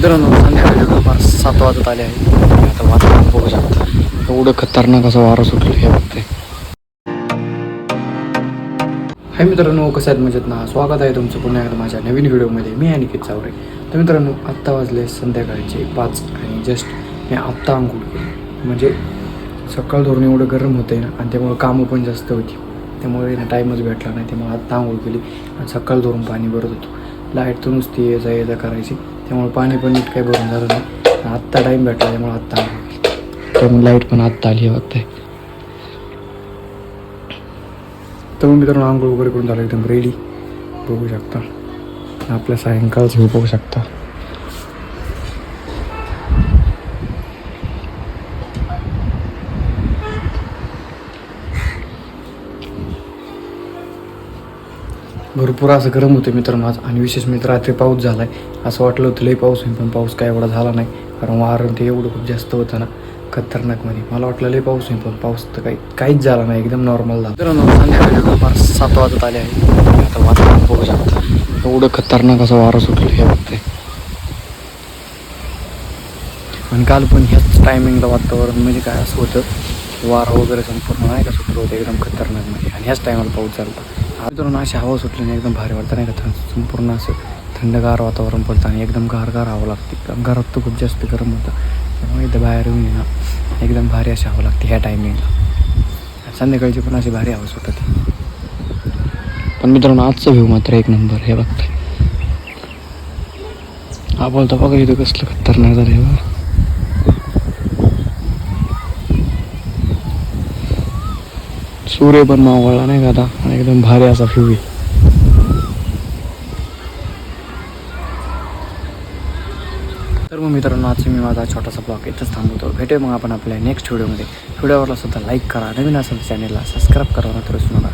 मित्रांनो संध्याकाळी जवळपास 7 वाजत आले आहे. आता वातावरण बघू शकता, एवढं खतरनाक असं वारं सुटलं हे बघते. हाय मित्रांनो, कसं आहेत मजेत ना? स्वागत आहे तुमचं पुन्हा एकदा माझ्या नवीन व्हिडिओमध्ये. मी अनिकेत चावरे. तर मित्रांनो, आत्ता वाजले संध्याकाळचे 5 आणि जस्ट मी आत्ता अंघोळ केली. म्हणजे सकाळ धरून एवढं गरम होतं आहे ना, आणि त्यामुळे कामं पण जास्त होती, त्यामुळे ना टाईमच भेटला नाही. त्यामुळे आत्ता अंघोळ केली आणि सकाळ धरून पाणी भरत होतो. लाईट तर नुसती ये जा करायची, त्यामुळे पाणी पण नीट काही भरून झालं नाही. आत्ता टाईम भेटला त्यामुळे आत्ता अंघोळ केली. त्यामुळे लाईट पण आत्ता आली आहे बघताय. तर मग मित्रांनो आंघोळ वगैरे करून झालं, एकदम रेडी बघू शकता. आपल्या सायंकाळचं हे बघू शकता. भरपूर असं गरम होतं मित्रांनो आज. आणि विशेष म्हणजे रात्री पाऊस झाला आहे. असं वाटलं होतं लई पाऊस होईल, पण पाऊस काय एवढा झाला नाही. कारण वारं ते एवढं खूप जास्त होतं ना खतरनाकमध्ये. मला वाटलं लई पाऊस होईल, पण पाऊस तर काहीच झाला नाही, एकदम नॉर्मल झाला. मित्रांनो संध्याकाळी जवळपास 7 वाजत आले आहे. आता वातावरण बघू शकता, एवढं खतरनाक असं वारं सुटलं हे बघते. आणि काल पण ह्याच टायमिंगला वातावरण म्हणजे काय असं होतं, वारं वगैरे संपूर्ण नाही का सुटलं होतं एकदम खतरनाकमध्ये. आणि ह्याच टायमाला पाऊस झाला. मित्रांनो अशी हवा सुटली एकदम भारी वाटतं नाही का. संपूर्ण असं थंडगार वातावरण पडतं आणि एकदम गार हवं लागते. घरात तर खूप जास्त गरम होतं, त्यामुळे इथं बाहेर येऊन ना एकदम भारी अशी हवं लागते ह्या टायमिंगला. संध्याकाळची पण अशी भारी हवा सुटते. पण मित्रांनो आजचं व्ह्यू मात्र एक नंबर हे बघताय. हा बोलता बघा इथं कसलं खतरनाक झालं हे बघा. सूर्य पण मावळला नाही का आता, आणि एकदम भारी असा व्ह्यू आहे. तर मग मित्रांनो आजची मी माझा छोटासा ब्लॉग इथंच थांबवतो. भेटे मग आपण आपल्या नेक्स्ट व्हिडिओमध्ये. व्हिडिओवरला सुद्धा लाईक करा, नवीन असेल चॅनेलला सबस्क्राईब करा, तर विसरू नका.